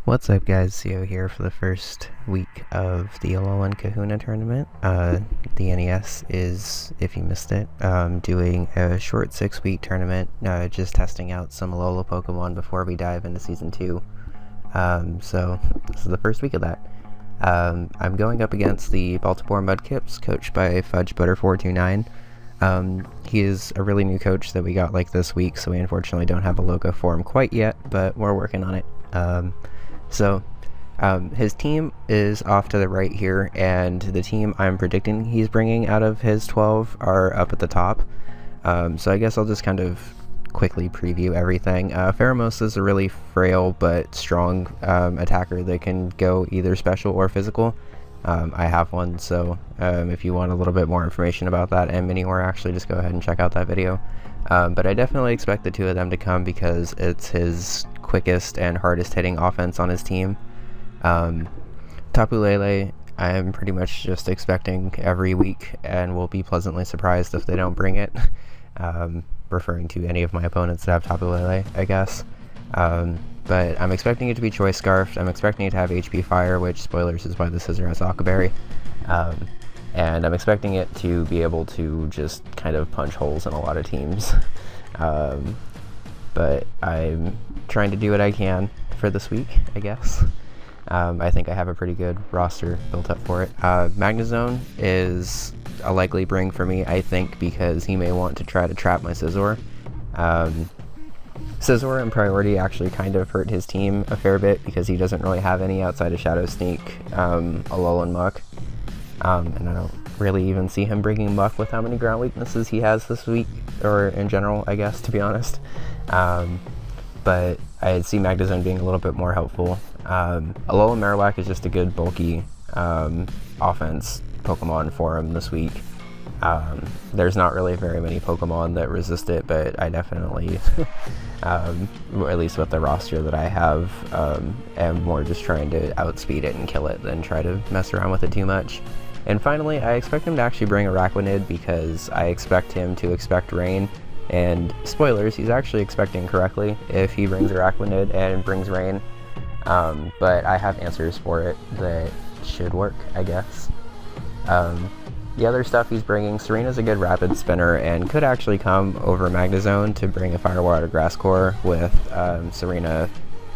What's up guys, Sio here for the first week of the Alolan Kahuna Tournament. The NES is, if you missed it, doing a short 6-week tournament, just testing out some Alola Pokemon before we dive into Season 2. So this is the first week of that. I'm going up against the Baltimore Mudkips, coached by FudgeButter429. He is a really new coach that we got like this week, so we unfortunately don't have a logo for him quite yet, but we're working on it. His team is off to the right here, and the team I'm predicting he's bringing out of his 12 are up at the top. So I guess I'll just kind of quickly preview everything. Pheromosa is a really frail but strong attacker that can go either special or physical. I have one, so if you want a little bit more information about that and Minior, actually just go ahead and check out that video. But I definitely expect the two of them to come because it's his quickest and hardest hitting offense on his team. Tapu I am pretty much just expecting every week and will be pleasantly surprised if they don't bring it. Referring to any of my opponents that have Tapu I guess. But I'm expecting it to be Choice Scarfed. I'm expecting it to have HP Fire, which, spoilers, is why the Scizor has Aquaberry. And I'm expecting it to be able to just kind of punch holes in a lot of teams. But I'm trying to do what I can for this week, I guess. I think I have a pretty good roster built up for it. Magnezone is a likely bring for me, I think, because he may want to try to trap my Scizor. Scizor in priority actually kind of hurt his team a fair bit because he doesn't really have any outside of Shadow Sneak, Alolan Muck. And I don't really even see him bringing Muck with how many ground weaknesses he has this week, or in general, I guess, to be honest. But I see Magnezone being a little bit more helpful. Alolan-Marowak is just a good bulky offense Pokemon for him this week. There's not really very many Pokemon that resist it, but I definitely, at least with the roster that I have, am more just trying to outspeed it and kill it than try to mess around with it too much. And finally, I expect him to actually bring Araquanid because I expect him to expect Rain. And spoilers, he's actually expecting correctly if he brings Araquanid and brings Rain. But I have answers for it that should work, I guess. The other stuff he's bringing, Serena's a good rapid spinner and could actually come over Magnezone to bring a Fire Water Grass Core with Serena,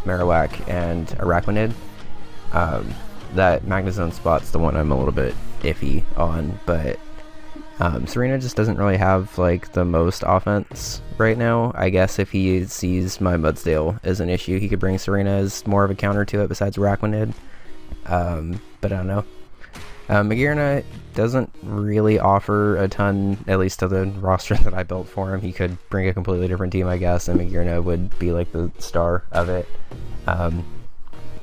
Marowak, and Araquanid. That Magnezone spot's the one I'm a little bit iffy on, but Serena just doesn't really have like the most offense right now. I guess if he sees my Mudsdale as an issue, he could bring Serena as more of a counter to it besides Araquanid. But I don't know. Magearna doesn't really offer a ton, at least to the roster that I built for him. He could bring a completely different team, I guess, and Magearna would be like the star of it.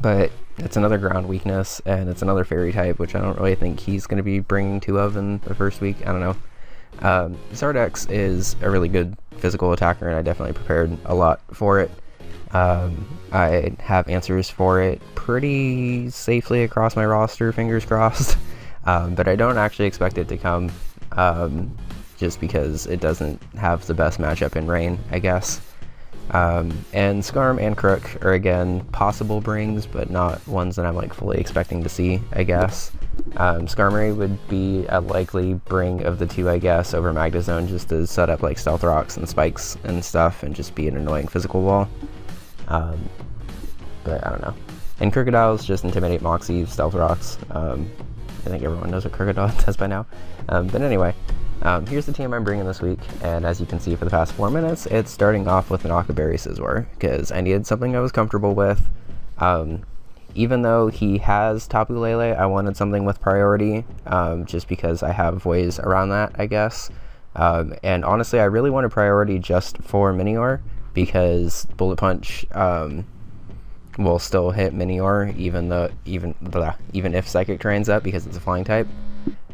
But it's another ground weakness, and it's another fairy type, which I don't really think he's going to be bringing two of in the first week. I don't know. Zardex is a really good physical attacker, and I definitely prepared a lot for it. I have answers for it pretty safely across my roster, fingers crossed. But I don't actually expect it to come, just because it doesn't have the best matchup in Rain, I guess. And Skarm and Crook are again possible brings, but not ones that I'm like fully expecting to see, I guess. Skarmory would be a likely bring of the two, I guess, over Magnezone, just to set up like Stealth Rocks and Spikes and stuff and just be an annoying physical wall. But I don't know. And Crocodiles just intimidate Moxie, Stealth Rocks. I think everyone knows what Crocodile does by now. But anyway, here's the team I'm bringing this week, and as you can see for the past 4 minutes, it's starting off with an Aquaberry Scizor, because I needed something I was comfortable with. Even though he has Tapu Lele, I wanted something with priority, just because I have ways around that, I guess. And honestly, I really wanted priority just for Minior, because Bullet Punch will still hit Minior even if Psychic Terrain's up, because it's a flying type.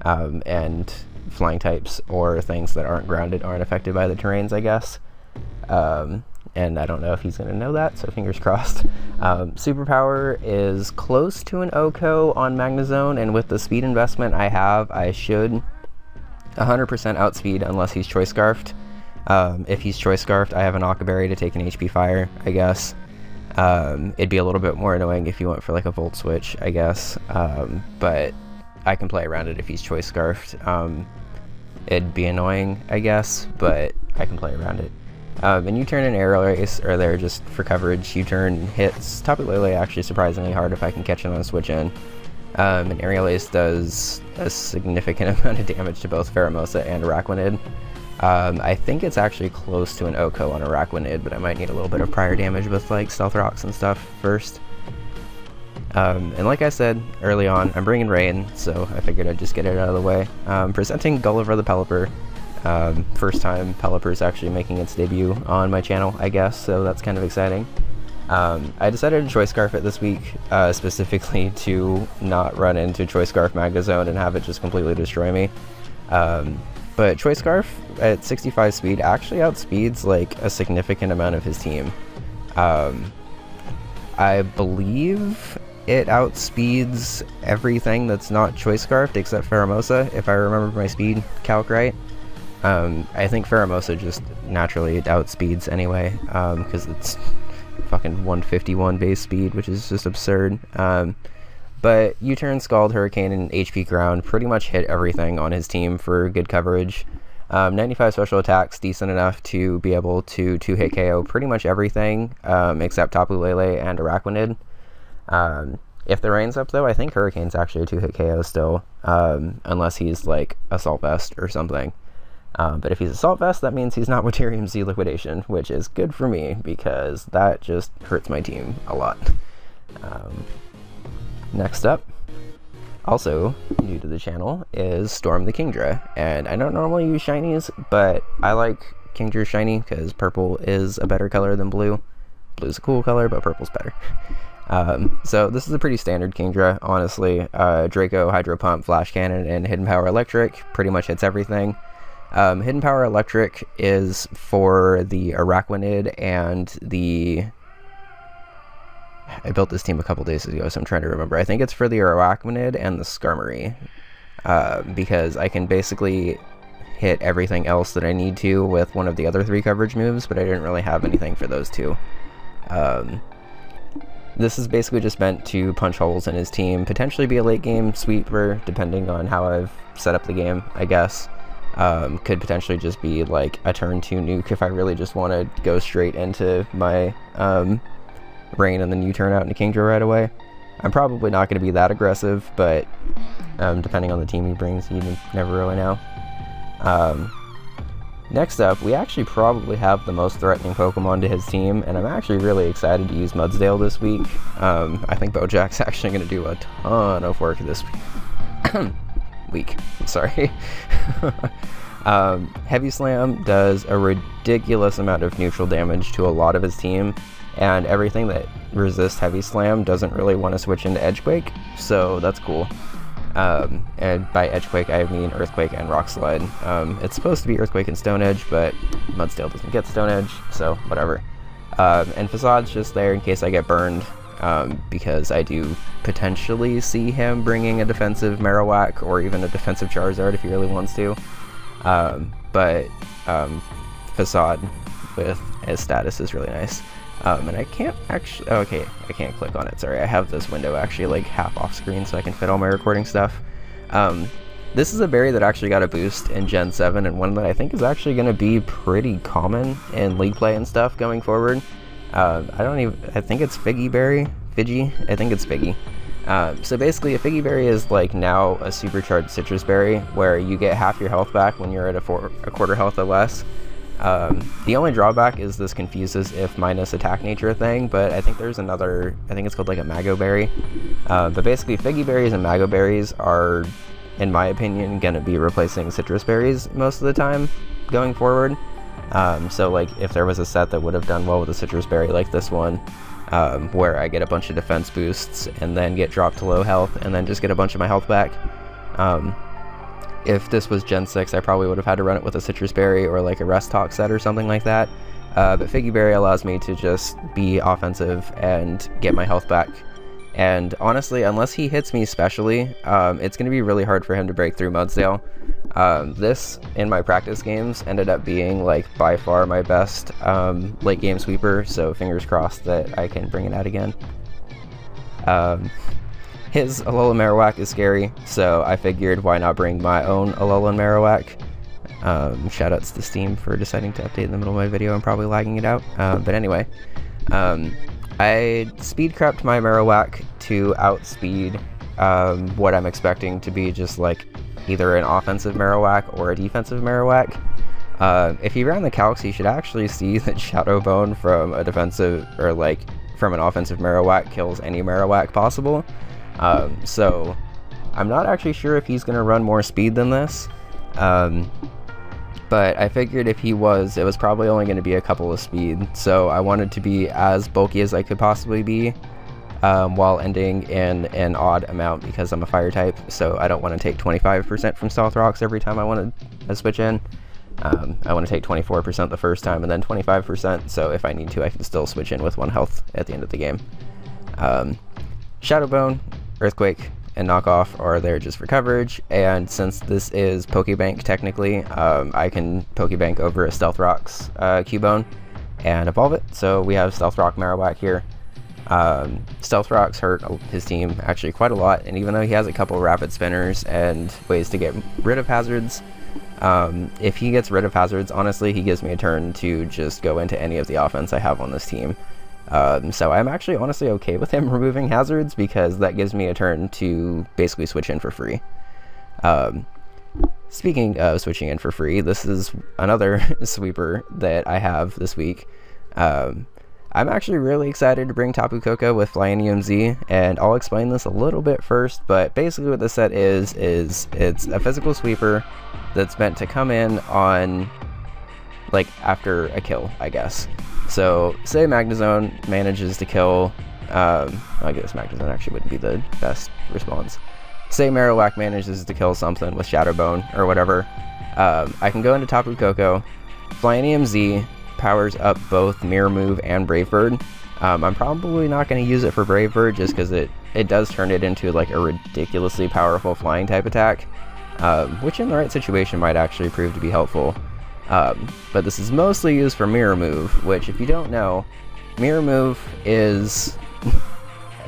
And flying types or things that aren't grounded aren't affected by the terrains, I guess. And I don't know if he's going to know that, so fingers crossed. Superpower is close to an OHKO on Magnezone, and with the speed investment I have, I should 100% outspeed unless he's Choice Scarfed. If he's Choice Scarfed, I have an Aquaberry to take an HP Fire, I guess. It'd be a little bit more annoying if you went for like a Volt Switch, I guess, but I can play around it if he's Choice Scarfed. It'd be annoying, I guess, but I can play around it. And U-turn and Aerial Ace are there just for coverage. U-turn hits Tapu Lele actually surprisingly hard if I can catch it on a switch in. And Aerial Ace does a significant amount of damage to both Pheromosa and Araquanid. I think it's actually close to an Oko on Araquanid, but I might need a little bit of prior damage with like Stealth Rocks and stuff first. And like I said early on, I'm bringing Rain, so I figured I'd just get it out of the way. Presenting Gulliver the Pelipper. First time Pelipper's actually making its debut on my channel, I guess, so that's kind of exciting. I decided to Choice Scarf it this week, specifically to not run into Choice Scarf Magazone and have it just completely destroy me. But Choice Scarf at 65 speed actually outspeeds like a significant amount of his team. I believe it outspeeds everything that's not Choice Scarfed except Pheromosa, if I remember my speed calc right. I think Pheromosa just naturally outspeeds anyway, because it's fucking 151 base speed, which is just absurd. But U-turn, Scald, Hurricane, and HP Ground pretty much hit everything on his team for good coverage. 95 special attacks, decent enough to be able to 2-hit KO pretty much everything, except Tapu Lele and Araquanid. If the rain's up though, I think Hurricane's actually a 2-hit KO still, unless he's like Assault Vest or something. But if he's Assault Vest, that means he's not Waterium Z Liquidation, which is good for me because that just hurts my team a lot. Next up, also new to the channel, is Storm the Kingdra, and I don't normally use shinies, but I like Kingdra shiny because purple is a better color than blue. Blue's a cool color, but purple's better. So this is a pretty standard Kingdra, honestly. Draco, Hydro Pump, Flash Cannon, and Hidden Power Electric pretty much hits everything. Hidden Power Electric is for the Araquanid and the... I built this team a couple days ago, so I'm trying to remember. I think it's for the Araquanid and the Skarmory, because I can basically hit everything else that I need to with one of the other 3 coverage moves, but I didn't really have anything for those 2. This is basically just meant to punch holes in his team, potentially be a late game sweeper, depending on how I've set up the game, I guess. Could potentially just be like a turn 2 nuke if I really just want to go straight into my Rain and then U-turn out into Kingdra right away. I'm probably not going to be that aggressive, but depending on the team he brings, you never really know. Next up, we actually probably have the most threatening Pokemon to his team, and I'm actually really excited to use Mudsdale this week. I think Bojack's actually going to do a ton of work this week. Sorry. Heavy Slam does a ridiculous amount of neutral damage to a lot of his team, and everything that resists Heavy Slam doesn't really want to switch into Edgequake, so that's cool. And by Edgequake I mean Earthquake and Rock Slide. It's supposed to be Earthquake and Stone Edge, but Mudsdale doesn't get Stone Edge, so whatever. And Facade's just there in case I get burned, because I do potentially see him bringing a defensive Marowak or even a defensive Charizard if he really wants to. But Facade with his status is really nice. And I can't actually, oh, okay, I can't click on it, sorry, I have this window actually like half off screen so I can fit all my recording stuff. This is a berry that actually got a boost in Gen 7, and one that I think is actually going to be pretty common in league play and stuff going forward. I think it's Figgy Berry? Fidgy? I think it's Figgy. So basically a Figgy Berry is like now a supercharged citrus berry where you get half your health back when you're at a quarter health or less. The only drawback is this confuses if minus attack nature thing, but I think there's another, I think it's called like a Mago Berry. But basically Figgy Berries and Mago Berries are, in my opinion, gonna be replacing citrus berries most of the time going forward. So like if there was a set that would have done well with a citrus berry like this one, where I get a bunch of defense boosts and then get dropped to low health and then just get a bunch of my health back. If this was Gen 6, I probably would have had to run it with a Citrus Berry or like a Rest Talk set or something like that. But Figgy Berry allows me to just be offensive and get my health back And honestly, unless he hits me specially, it's going to be really hard for him to break through Mudsdale. This, in my practice games, ended up being like by far my best late game sweeper, so fingers crossed that I can bring it out again. His Alolan-Marowak is scary, so I figured why not bring my own Alolan-Marowak. Shoutouts to Steam for deciding to update in the middle of my video and probably lagging it out. But anyway, I speed crept my Marowak to outspeed what I'm expecting to be just like either an offensive Marowak or a defensive Marowak. If you ran the calcs, you should actually see that Shadow Bone from a defensive or like from an offensive Marowak kills any Marowak possible. So I'm not actually sure if he's going to run more speed than this. But I figured if he was, it was probably only going to be a couple of speed, so I wanted to be as bulky as I could possibly be, while ending in an odd amount because I'm a fire type, so I don't want to take 25% from Stealth Rocks every time I want to switch in. I want to take 24% the first time and then 25%, so if I need to, I can still switch in with 1 health at the end of the game. Shadow Bone, Earthquake, and Knockoff are there just for coverage, and since this is Pokebank technically, I can Pokebank over a Stealth Rocks Cubone and evolve it, so we have Stealth Rock Marowak here. Stealth Rocks hurt his team actually quite a lot, and even though he has a couple rapid spinners and ways to get rid of hazards, if he gets rid of hazards, honestly, he gives me a turn to just go into any of the offense I have on this team. So I'm actually honestly okay with him removing hazards because that gives me a turn to basically switch in for free. Speaking of switching in for free, this is another sweeper that I have this week. I'm actually really excited to bring Tapu Koko with Flying EMZ, and I'll explain this a little bit first, but basically what this set is it's a physical sweeper that's meant to come in on, like, after a kill, I guess. So, say Magnezone manages to kill, I guess Magnezone actually wouldn't be the best response. Say Marowak manages to kill something with Shadow Bone or whatever, I can go into Tapu Koko, Flying EMZ powers up both Mirror Move and Brave Bird. I'm probably not going to use it for Brave Bird just because it does turn it into like a ridiculously powerful flying type attack, which in the right situation might actually prove to be helpful. But this is mostly used for Mirror Move, which if you don't know, Mirror Move is,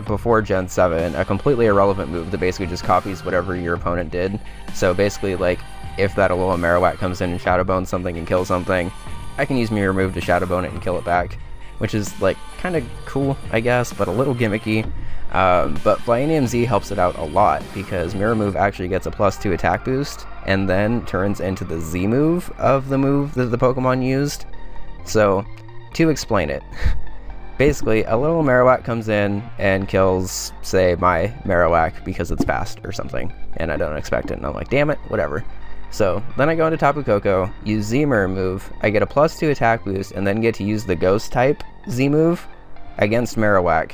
before Gen 7, a completely irrelevant move that basically just copies whatever your opponent did. So basically, like, if that Alolan-Marowak comes in and Shadow Bones something and kills something, I can use Mirror Move to Shadow Bone it and kill it back, which is, like, kind of cool, I guess, but a little gimmicky. But Flying EMZ helps it out a lot because Mirror Move actually gets a +2 attack boost and then turns into the Z move of the move that the Pokemon used. So, to explain it, basically a little Marowak comes in and kills, say, my Marowak because it's fast or something, and I don't expect it, and I'm like, damn it, whatever. So, then I go into Tapu Koko, use Z Mirror Move, I get a +2 attack boost, and then get to use the Ghost type Z move against Marowak.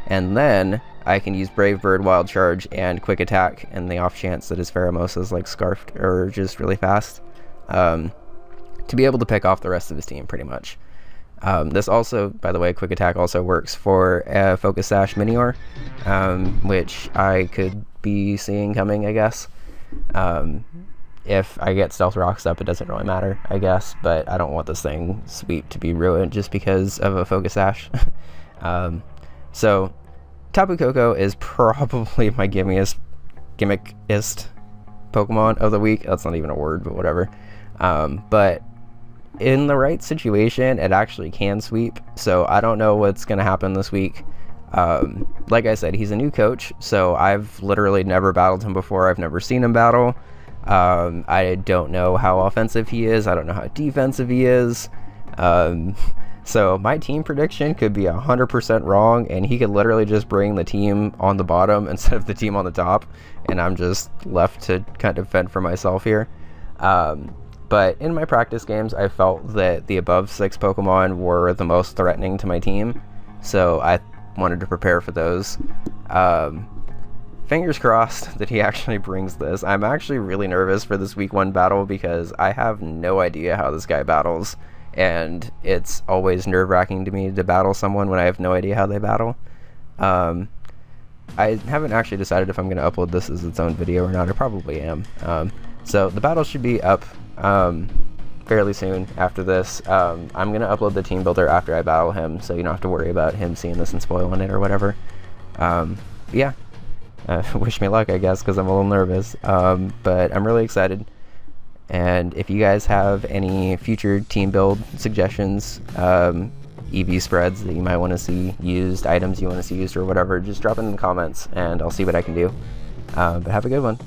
And then I can use Brave Bird, Wild Charge, and Quick Attack in the off chance that his Pheromosa is like scarfed or just really fast, to be able to pick off the rest of his team pretty much. This also, by the way, Quick Attack also works for Focus Sash Minior, which I could be seeing coming, I guess. If I get Stealth Rocks up, it doesn't really matter, I guess, but I don't want this thing sweep to be ruined just because of a Focus Sash. So, Tapu Koko is probably my gimmickest Pokemon of the week. That's not even a word, but whatever. But in the right situation, it actually can sweep, so I don't know what's going to happen this week. Like I said, he's a new coach, so I've literally never battled him before. I've never seen him battle. I don't know how offensive he is. I don't know how defensive he is. So my team prediction could be 100% wrong, and he could literally just bring the team on the bottom instead of the team on the top, and I'm just left to kind of fend for myself here. But in my practice games, I felt that the above 6 Pokemon were the most threatening to my team, so I wanted to prepare for those. Fingers crossed that he actually brings this. I'm actually really nervous for this week 1 battle because I have no idea how this guy battles, and it's always nerve-wracking to me to battle someone when I have no idea how they battle. I haven't actually decided if I'm going to upload this as its own video or not. I probably am. So the battle should be up fairly soon after this. I'm going to upload the team builder after I battle him, so you don't have to worry about him seeing this and spoiling it or whatever. Yeah, wish me luck, I guess, because I'm a little nervous. But I'm really excited. And if you guys have any future team build suggestions, EV spreads that you might want to see used, items you want to see used or whatever, just drop it in the comments and I'll see what I can do. But have a good one.